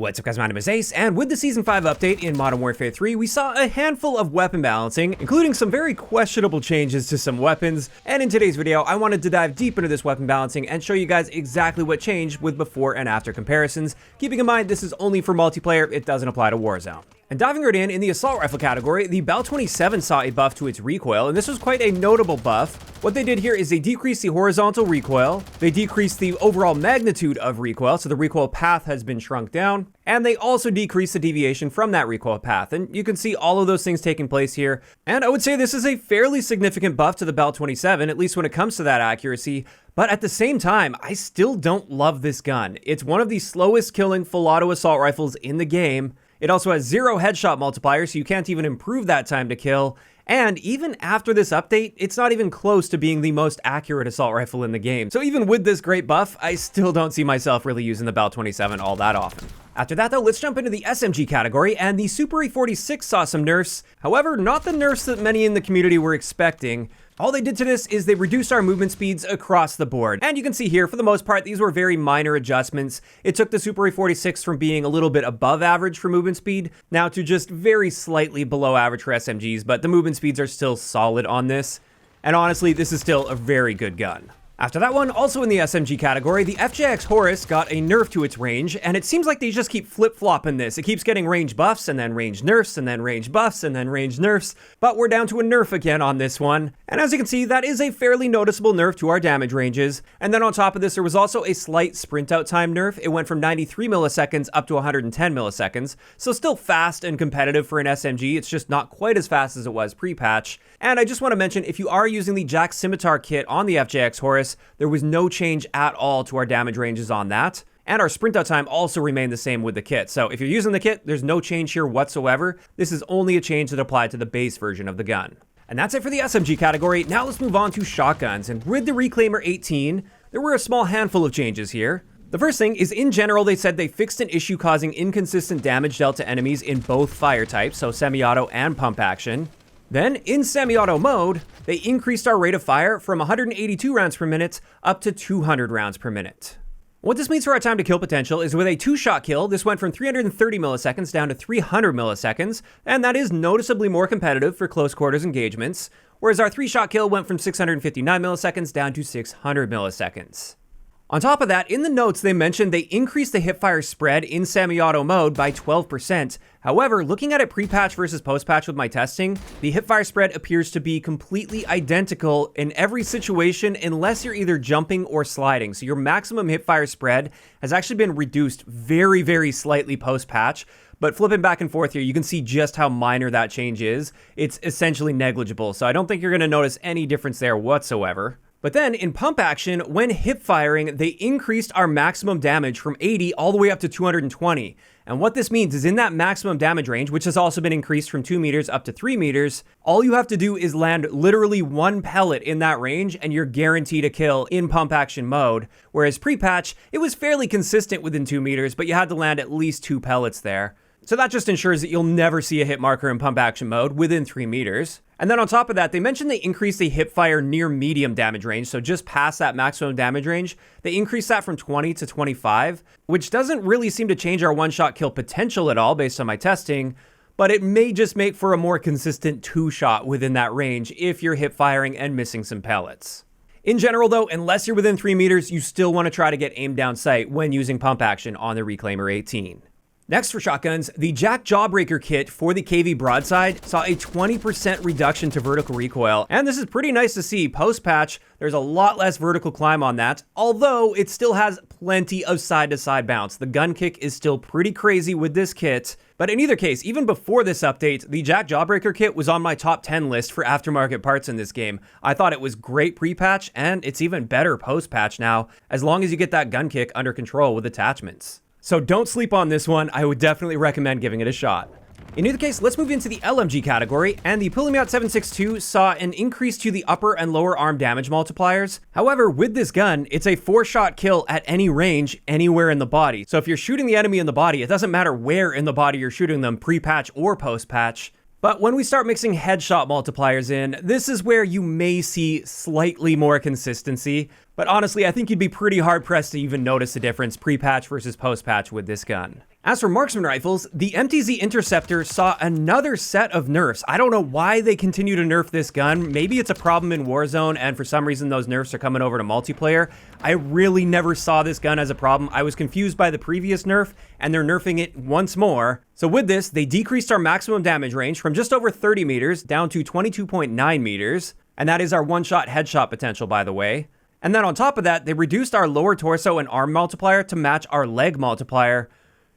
What's up guys, my name is Ace, and with the Season 5 update in Modern Warfare 3, we saw a handful of weapon balancing, including some very questionable changes to some weapons, and in today's video, I wanted to dive deep into this weapon balancing and show you guys exactly what changed with before and after comparisons, keeping in mind this is only for multiplayer, it doesn't apply to Warzone. And diving right in the assault rifle category, the MWIII saw a buff to its recoil, and this was quite a notable buff. What they did here is they decreased the horizontal recoil, they decreased the overall magnitude of recoil, so the recoil path has been shrunk down, and they also decreased the deviation from that recoil path. And you can see all of those things taking place here. And I would say this is a fairly significant buff to the MWIII, at least when it comes to that accuracy. But at the same time, I still don't love this gun. It's one of the slowest killing full auto assault rifles in the game. It also has 0 headshot multiplier, so you can't even improve that time to kill. And even after this update, it's not even close to being the most accurate assault rifle in the game. So even with this great buff, I still don't see myself really using the MWIII all that often. After that though, let's jump into the SMG category, and the Superi 46 saw some nerfs. However, not the nerfs that many in the community were expecting. All they did to this is they reduced our movement speeds across the board. And you can see here, for the most part, these were very minor adjustments. It took the Superi 46 from being a little bit above average for movement speed, now to just very slightly below average for SMGs, but the movement speeds are still solid on this. And honestly, this is still a very good gun. After that one, also in the SMG category, the FJX Horus got a nerf to its range, and it seems like they just keep flip-flopping this. It keeps getting range buffs, and then range nerfs, and then range buffs, and then range nerfs, but we're down to a nerf again on this one. And as you can see, that is a fairly noticeable nerf to our damage ranges. And then on top of this, there was also a slight sprint out time nerf. It went from 93 milliseconds up to 110 milliseconds, so still fast and competitive for an SMG. It's just not quite as fast as it was pre-patch. And I just want to mention, if you are using the Jack Scimitar kit on the FJX Horus, there was no change at all to our damage ranges on that. And our sprint out time also remained the same with the kit. So if you're using the kit, there's no change here whatsoever. This is only a change that applied to the base version of the gun. And that's it for the SMG category. Now let's move on to shotguns. And with the Reclaimer 18, there were a small handful of changes here. The first thing is, in general, they said they fixed an issue causing inconsistent damage dealt to enemies in both fire types, so semi-auto and pump action. Then, in semi-auto mode, they increased our rate of fire from 182 rounds per minute up to 200 rounds per minute. What this means for our time to kill potential is with a 2-shot kill, this went from 330 milliseconds down to 300 milliseconds, and that is noticeably more competitive for close quarters engagements, whereas our 3-shot kill went from 659 milliseconds down to 600 milliseconds. On top of that, in the notes, they mentioned they increased the hipfire spread in semi-auto mode by 12%. However, looking at it pre-patch versus post-patch with my testing, the hipfire spread appears to be completely identical in every situation unless you're either jumping or sliding. So your maximum hipfire spread has actually been reduced very, very slightly post-patch. But flipping back and forth here, you can see just how minor that change is. It's essentially negligible, so I don't think you're going to notice any difference there whatsoever. But then, in pump action, when hip firing, they increased our maximum damage from 80 all the way up to 220. And what this means is in that maximum damage range, which has also been increased from 2 meters up to 3 meters, all you have to do is land literally 1 pellet in that range, and you're guaranteed a kill in pump action mode. Whereas pre-patch, it was fairly consistent within 2 meters, but you had to land at least 2 pellets there. So that just ensures that you'll never see a hit marker in pump action mode within 3 meters. And then on top of that, they mentioned they increased the hip fire near medium damage range, so just past that maximum damage range. They increased that from 20 to 25, which doesn't really seem to change our one-shot kill potential at all based on my testing, but it may just make for a more consistent 2-shot within that range if you're hip firing and missing some pellets. In general though, unless you're within 3 meters, you still want to try to get aimed down sight when using pump action on the Reclaimer 18. Next for shotguns, the Jack Jawbreaker kit for the KV Broadside saw a 20% reduction to vertical recoil, and this is pretty nice to see. Post-patch, there's a lot less vertical climb on that, although it still has plenty of side-to-side bounce. The gun kick is still pretty crazy with this kit, but in either case, even before this update, the Jack Jawbreaker kit was on my top 10 list for aftermarket parts in this game. I thought it was great pre-patch, and it's even better post-patch now, as long as you get that gun kick under control with attachments. So don't sleep on this one, I would definitely recommend giving it a shot. In either case, let's move into the LMG category, and the Pulemyot 7.62 saw an increase to the upper and lower arm damage multipliers. However, with this gun, it's a 4-shot kill at any range, anywhere in the body. So if you're shooting the enemy in the body, it doesn't matter where in the body you're shooting them, pre-patch or post-patch. But when we start mixing headshot multipliers in, this is where you may see slightly more consistency. But honestly, I think you'd be pretty hard-pressed to even notice the difference pre-patch versus post-patch with this gun. As for marksman rifles, the MTZ Interceptor saw another set of nerfs. I don't know why they continue to nerf this gun. Maybe it's a problem in Warzone, and for some reason those nerfs are coming over to multiplayer. I really never saw this gun as a problem. I was confused by the previous nerf, and they're nerfing it once more. So with this, they decreased our maximum damage range from just over 30 meters down to 22.9 meters. And that is our one-shot headshot potential, by the way. And then on top of that, they reduced our lower torso and arm multiplier to match our leg multiplier.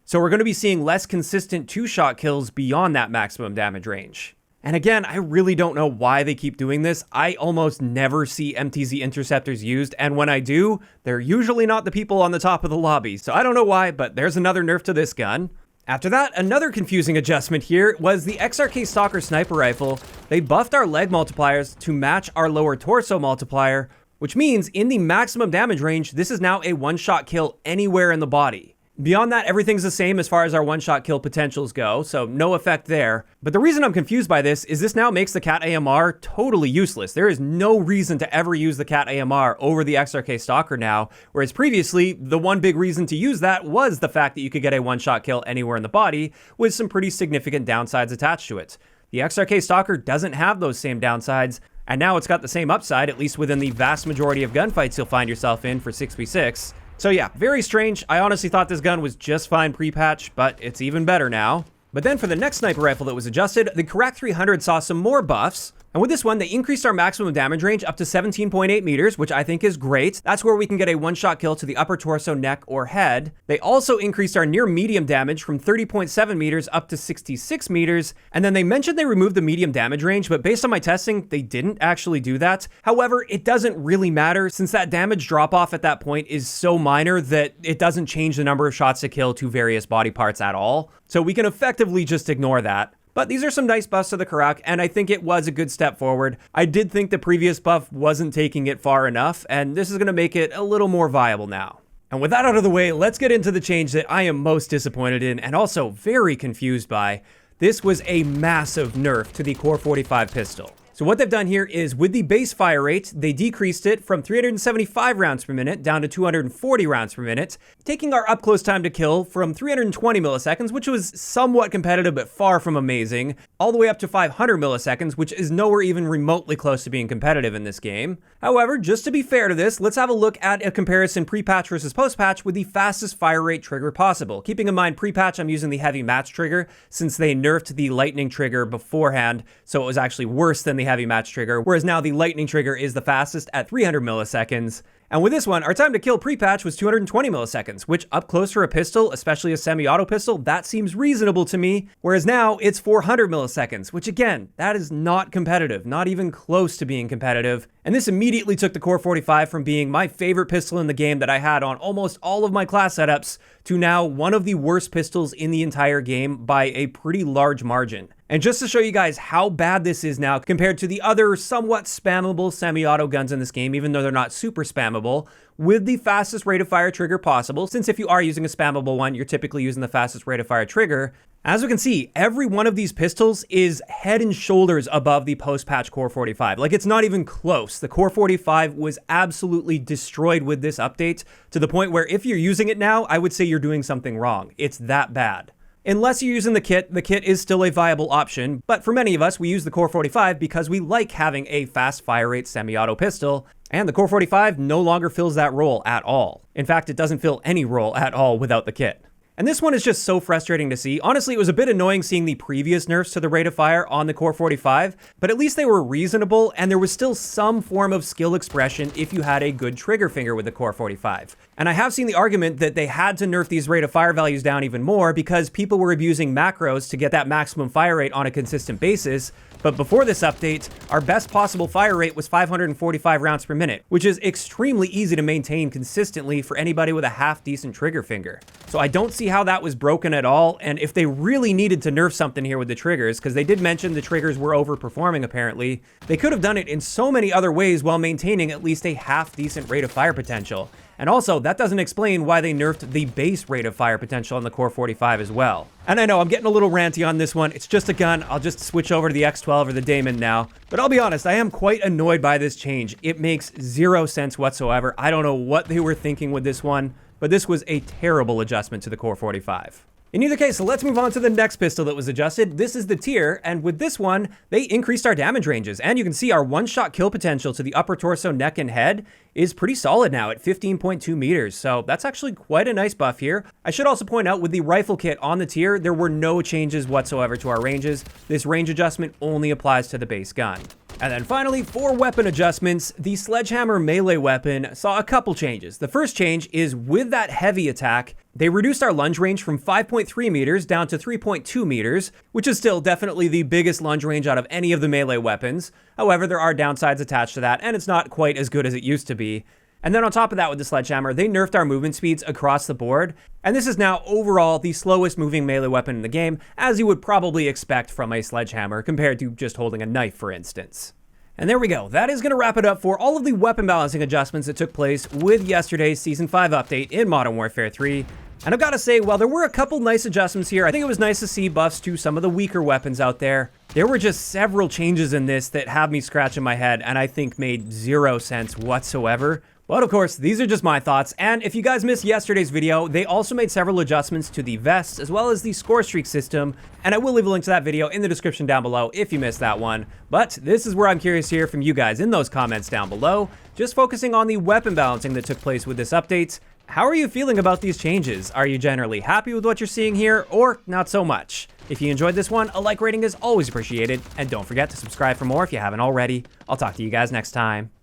So we're going to be seeing less consistent two-shot kills beyond that maximum damage range. And again, I really don't know why they keep doing this. I almost never see MTZ Interceptors used, and when I do, they're usually not the people on the top of the lobby. So I don't know why, but there's another nerf to this gun. After that, another confusing adjustment here was the XRK Stalker Sniper Rifle. They buffed our leg multipliers to match our lower torso multiplier, which means in the maximum damage range, this is now a one-shot kill anywhere in the body. Beyond that, everything's the same as far as our one-shot kill potentials go, so no effect there. But the reason I'm confused by this is this now makes the Cat AMR totally useless. There is no reason to ever use the Cat AMR over the XRK Stalker now, whereas previously, the one big reason to use that was the fact that you could get a one-shot kill anywhere in the body with some pretty significant downsides attached to it. The XRK Stalker doesn't have those same downsides, and now it's got the same upside, at least within the vast majority of gunfights you'll find yourself in for 6v6. So yeah, very strange. I honestly thought this gun was just fine pre-patch, but it's even better now. But then for the next sniper rifle that was adjusted, the Carrack 300 saw some more buffs. And with this one, they increased our maximum damage range up to 17.8 meters, which I think is great. That's where we can get a one-shot kill to the upper torso, neck, or head. They also increased our near-medium damage from 30.7 meters up to 66 meters. And then they mentioned they removed the medium damage range, but based on my testing, they didn't actually do that. However, it doesn't really matter since that damage drop-off at that point is so minor that it doesn't change the number of shots to kill to various body parts at all. So we can effectively just ignore that. But these are some nice buffs to the Carrack, and I think it was a good step forward. I did think the previous buff wasn't taking it far enough, and this is going to make it a little more viable now. And with that out of the way, let's get into the change that I am most disappointed in, and also very confused by. This was a massive nerf to the Core 45 pistol. So what they've done here is with the base fire rate, they decreased it from 375 rounds per minute down to 240 rounds per minute, taking our up close time to kill from 320 milliseconds, which was somewhat competitive but far from amazing, all the way up to 500 milliseconds, which is nowhere even remotely close to being competitive in this game. However, just to be fair to this, let's have a look at a comparison pre-patch versus post-patch with the fastest fire rate trigger possible. Keeping in mind pre-patch, I'm using the heavy match trigger since they nerfed the lightning trigger beforehand, so it was actually worse than the heavy match trigger, whereas now the lightning trigger is the fastest at 300 milliseconds. And with this one, our time to kill pre-patch was 220 milliseconds, which up close for a pistol, especially a semi-auto pistol, that seems reasonable to me. Whereas now it's 400 milliseconds, which again, that is not competitive, not even close to being competitive. And this immediately took the Core 45 from being my favorite pistol in the game that I had on almost all of my class setups to now one of the worst pistols in the entire game by a pretty large margin. And just to show you guys how bad this is now compared to the other somewhat spammable semi-auto guns in this game, even though they're not super spammable, with the fastest rate of fire trigger possible, since if you are using a spammable one, you're typically using the fastest rate of fire trigger. As we can see, every one of these pistols is head and shoulders above the post-patch Core 45. Like, it's not even close. The Core 45 was absolutely destroyed with this update to the point where if you're using it now, I would say you're doing something wrong. It's that bad. Unless you're using the kit is still a viable option, but for many of us, we use the Core 45 because we like having a fast fire rate semi-auto pistol, and the Core 45 no longer fills that role at all. In fact, it doesn't fill any role at all without the kit. And this one is just so frustrating to see. Honestly, it was a bit annoying seeing the previous nerfs to the rate of fire on the Core 45, but at least they were reasonable, and there was still some form of skill expression if you had a good trigger finger with the Core 45. And I have seen the argument that they had to nerf these rate of fire values down even more because people were abusing macros to get that maximum fire rate on a consistent basis. But before this update, our best possible fire rate was 545 rounds per minute, which is extremely easy to maintain consistently for anybody with a half-decent trigger finger. So I don't see how that was broken at all, and if they really needed to nerf something here with the triggers, because they did mention the triggers were overperforming apparently, they could have done it in so many other ways while maintaining at least a half-decent rate of fire potential. And also, that doesn't explain why they nerfed the base rate of fire potential on the Core 45 as well. And I know I'm getting a little ranty on this one. It's just a gun. I'll just switch over to the X12 or the Damon now. But I'll be honest, I am quite annoyed by this change. It makes zero sense whatsoever. I don't know what they were thinking with this one, but this was a terrible adjustment to the Core 45. In either case, let's move on to the next pistol that was adjusted. This is the TYR, and with this one, they increased our damage ranges, and you can see our one-shot kill potential to the upper torso, neck, and head is pretty solid now at 15.2 meters, so that's actually quite a nice buff here. I should also point out with the rifle kit on the TYR, there were no changes whatsoever to our ranges. This range adjustment only applies to the base gun. And then finally, for weapon adjustments, the Sledgehammer melee weapon saw a couple changes. The first change is with that heavy attack, they reduced our lunge range from 5.3 meters down to 3.2 meters, which is still definitely the biggest lunge range out of any of the melee weapons. However, there are downsides attached to that, and it's not quite as good as it used to be. And then on top of that with the Sledgehammer, they nerfed our movement speeds across the board, and this is now overall the slowest moving melee weapon in the game, as you would probably expect from a Sledgehammer compared to just holding a knife, for instance. And there we go. That is going to wrap it up for all of the weapon balancing adjustments that took place with yesterday's Season 5 update in Modern Warfare 3. And I've got to say, while there were a couple nice adjustments here, I think it was nice to see buffs to some of the weaker weapons out there. There were just several changes in this that have me scratching my head and I think made zero sense whatsoever. But of course, these are just my thoughts, and if you guys missed yesterday's video, they also made several adjustments to the vests as well as the score streak system, and I will leave a link to that video in the description down below if you missed that one. But this is where I'm curious to hear from you guys in those comments down below, just focusing on the weapon balancing that took place with this update. How are you feeling about these changes? Are you generally happy with what you're seeing here, or not so much? If you enjoyed this one, a like rating is always appreciated, and don't forget to subscribe for more if you haven't already. I'll talk to you guys next time.